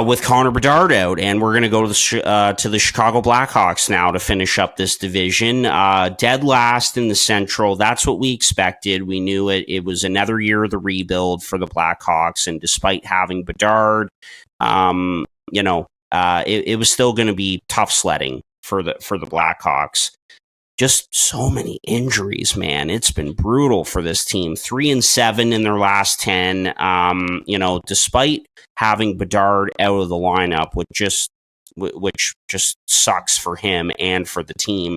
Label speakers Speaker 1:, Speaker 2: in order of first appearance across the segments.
Speaker 1: with Connor Bedard out, and we're going to go to the Chicago Blackhawks now to finish up this division. Dead last in the Central. That's what we expected. We knew it was another year of the rebuild for the Blackhawks, and despite having Bedard, it was still going to be tough sledding for the Blackhawks. Just so many injuries, man. It's been brutal for this team. 3-7 in their last 10. Despite having Bedard out of the lineup, which just sucks for him and for the team.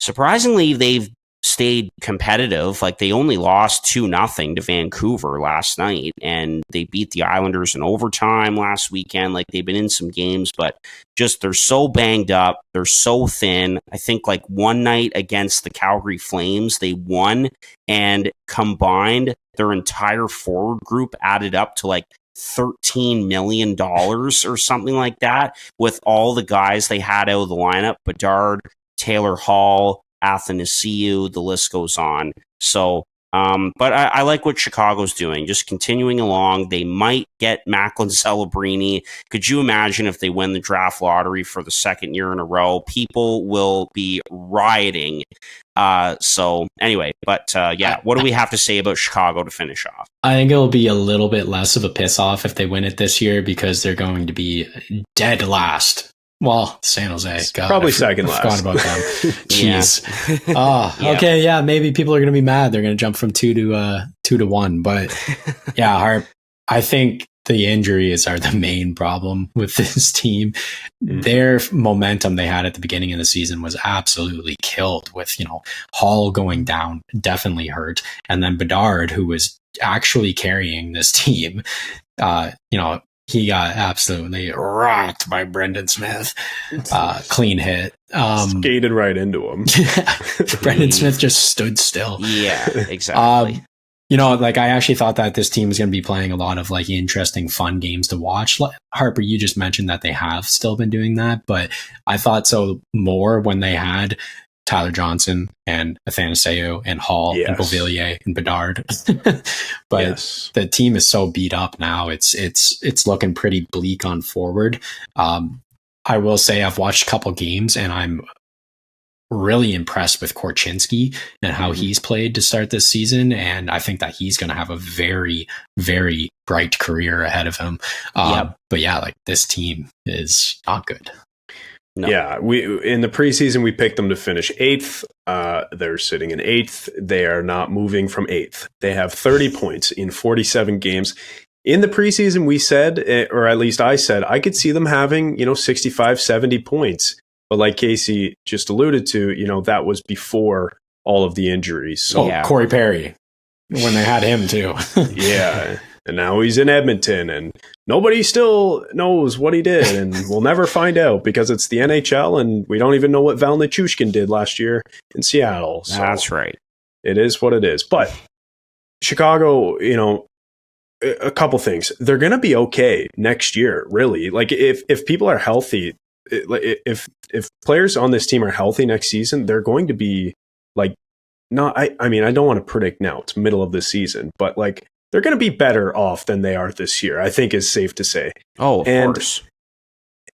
Speaker 1: Surprisingly, they've stayed competitive. Like, they only lost 2-0 to Vancouver last night, and they beat the Islanders in overtime last weekend. Like, they've been in some games, but just they're so banged up. They're so thin. I think like one night against the Calgary Flames, they won, and combined their entire forward group added up to like $13 million or something like that, with all the guys they had out of the lineup: Bedard, Taylor Hall, Athanasiou, the list goes on. So, but I like what Chicago's doing, just continuing along. They might get Macklin Celebrini. Could you imagine if they win the draft lottery for the second year in a row? People will be rioting. So anyway, what do we have to say about Chicago to finish off?
Speaker 2: I think it'll be a little bit less of a piss off if they win it this year, because they're going to be dead last. Well, San Jose. God,
Speaker 3: probably second last.
Speaker 2: Forgot about them. Jeez. Okay. Yeah. Maybe people are going to be mad. They're going to jump from 2 to 1. But yeah, Harp, I think the injuries are the main problem with this team. Their momentum they had at the beginning of the season was absolutely killed with, Hall going down, definitely hurt. And then Bedard, who was actually carrying this team, he got absolutely rocked by Brendan Smith. Clean hit.
Speaker 3: Skated right into him.
Speaker 2: Brendan Smith just stood still.
Speaker 1: Yeah, exactly.
Speaker 2: I actually thought that this team was going to be playing a lot of like interesting, fun games to watch. Harper, you just mentioned that they have still been doing that, but I thought so more when they had Tyler Johnson and Athanasiou and Hall and Beauvillier and Bedard. But the team is so beat up now. It's looking pretty bleak on forward. I will say I've watched a couple games and I'm really impressed with Korchinski and how he's played to start this season. And I think that he's going to have a very, very bright career ahead of him. But yeah, this team is not good.
Speaker 3: No. Yeah, in the preseason we picked them to finish 8th. They're sitting in 8th. They are not moving from 8th. They have 30 points in 47 games. In the preseason we said, or at least I said, I could see them having 65, 70 points. But like Casey just alluded to, that was before all of the injuries. So
Speaker 2: Corey Perry, when they had him too.
Speaker 3: Yeah. And now he's in Edmonton, and nobody still knows what he did, and we'll never find out because it's the NHL, and we don't even know what Val Nichushkin did last year in Seattle. So
Speaker 1: that's right.
Speaker 3: It is what it is. But Chicago, a couple things. They're going to be okay next year, really. Like, if people are healthy, if players on this team are healthy next season, they're going to be, I don't want to predict now. It's middle of the season, but, they're going to be better off than they are this year, I think is safe to say.
Speaker 1: Oh, of course.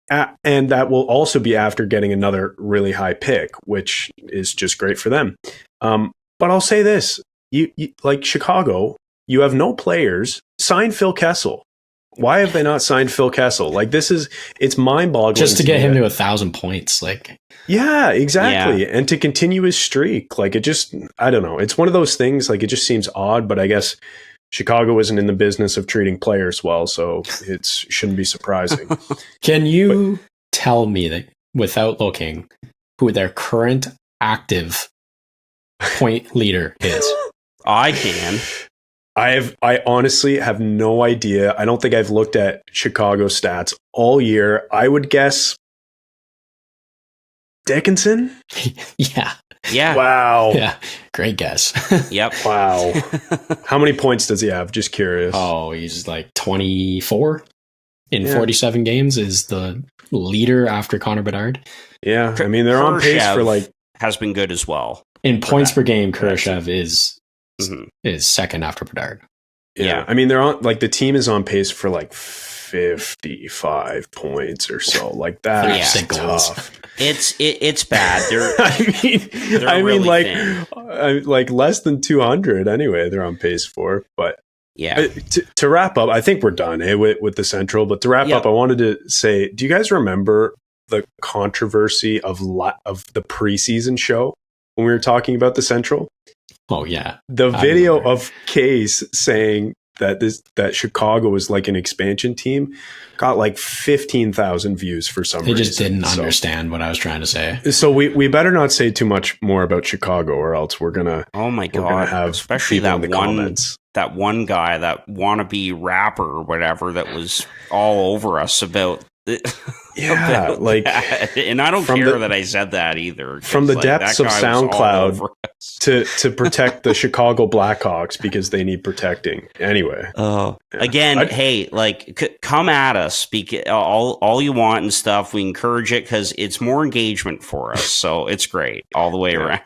Speaker 3: And that will also be after getting another really high pick, which is just great for them. But I'll say this, you like Chicago, you have no players. Sign Phil Kessel. Why have they not signed Phil Kessel? It's mind-boggling.
Speaker 2: Just to get him to 1,000 points.
Speaker 3: Yeah, exactly. Yeah. And to continue his streak. I don't know. It's one of those things, it just seems odd, but I guess Chicago isn't in the business of treating players well, so it shouldn't be surprising.
Speaker 2: Can you tell me that, without looking, who their current active point leader is?
Speaker 1: I can.
Speaker 3: I honestly have no idea. I don't think I've looked at Chicago stats all year. I would guess Dickinson?
Speaker 2: Yeah.
Speaker 1: Yeah.
Speaker 3: Wow.
Speaker 2: Yeah. Great guess.
Speaker 1: Yep.
Speaker 3: Wow. How many points does he have? Just curious.
Speaker 2: Oh, he's 24 in 47 games, is the leader after Connor Bedard.
Speaker 3: Yeah. I mean, they're on pace for
Speaker 1: has been good as well.
Speaker 2: In points per game, Kurashev is second after Bedard.
Speaker 1: Yeah.
Speaker 3: I mean, they're on, like, the team is on pace for like 55 points or so. Like, that's tough.
Speaker 1: It's bad. They're
Speaker 3: like less than 200 anyway. They're on pace for, but
Speaker 1: yeah.
Speaker 3: To wrap up, I think we're done with the Central. But to wrap up, I wanted to say, do you guys remember the controversy of the preseason show when we were talking about the Central?
Speaker 2: Oh yeah,
Speaker 3: the video of Case saying that Chicago was like an expansion team got like 15,000 views for some reason.
Speaker 2: They just didn't understand what I was trying to say.
Speaker 3: So we better not say too much more about Chicago, or else we're gonna.
Speaker 1: Oh my god!
Speaker 3: Have
Speaker 1: especially that one guy, that wannabe rapper or whatever, that was all over us about.
Speaker 3: Yeah, like
Speaker 1: that. And I don't care that I said that either.
Speaker 3: From the depths of SoundCloud to protect the Chicago Blackhawks because they need protecting. Anyway.
Speaker 1: Again, hey, like, come at us. Speak all you want and stuff. We encourage it because it's more engagement for us. So it's great all the way around.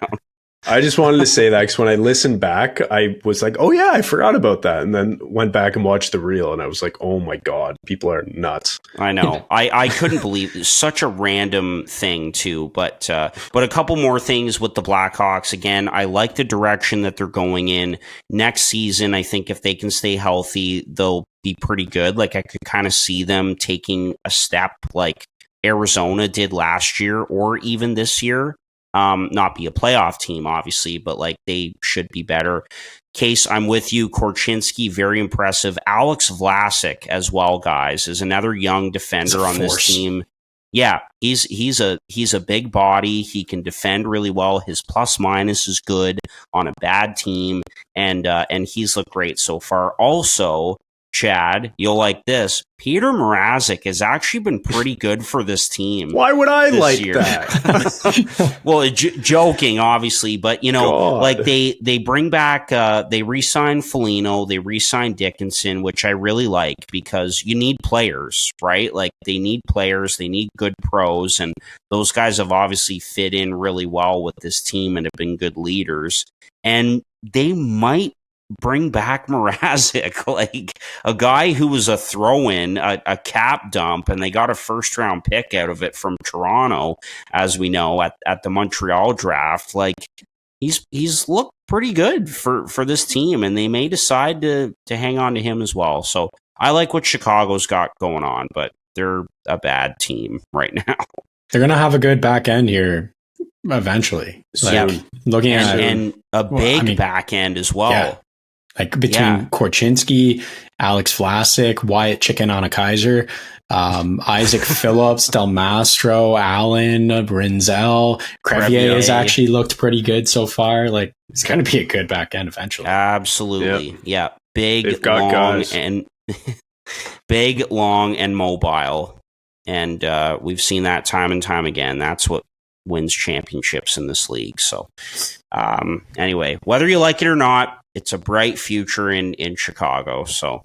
Speaker 3: I just wanted to say that because when I listened back, I was like, oh yeah, I forgot about that. And then went back and watched the reel and I was like, oh my God, people are nuts.
Speaker 1: I know. I couldn't believe it. Such a random thing too. But a couple more things with the Blackhawks. Again, I like the direction that they're going in. Next season, I think if they can stay healthy, they'll be pretty good. Like, I could kind of see them taking a step like Arizona did last year or even this year. Not be a playoff team, obviously, but like they should be better. Case, I'm with you. Korchinski, very impressive. Alex Vlasic as well, guys, is another young defender on this team. Yeah, he's a big body. He can defend really well. His plus minus is good on a bad team, and he's looked great so far. Also, Chad, you'll like this. Peter Mrazek has actually been pretty good for this team.
Speaker 3: Why would I like year. That?
Speaker 1: Well, joking, obviously, but like they bring back, they re-sign Foligno, they re-sign Dickinson, which I really like because you need players, right? Like they need players, they need good pros, and those guys have obviously fit in really well with this team and have been good leaders. And they might bring back Mrazek, like a guy who was a throw-in, a cap dump, and they got a first-round pick out of it from Toronto, as we know, at the Montreal draft. Like, he's looked pretty good for this team, and they may decide to hang on to him as well. So I like what Chicago's got going on, but they're a bad team right now.
Speaker 2: They're going to have a good back end here eventually. Looking at
Speaker 1: and a big back end as well.
Speaker 2: Yeah. Like between Korchinski, Alex Vlasic, Wyatt Chicken on a Kaiser, Isaac Phillips, Del Mastro, Allen, Brinzel, Crevier has actually looked pretty good so far. Like, it's going to be a good back end eventually.
Speaker 1: Absolutely. Yep. Yeah. Big, long, and big, long, and mobile. And we've seen that time and time again. That's what wins championships in this league. So anyway, whether you like it or not, it's a bright future in Chicago. So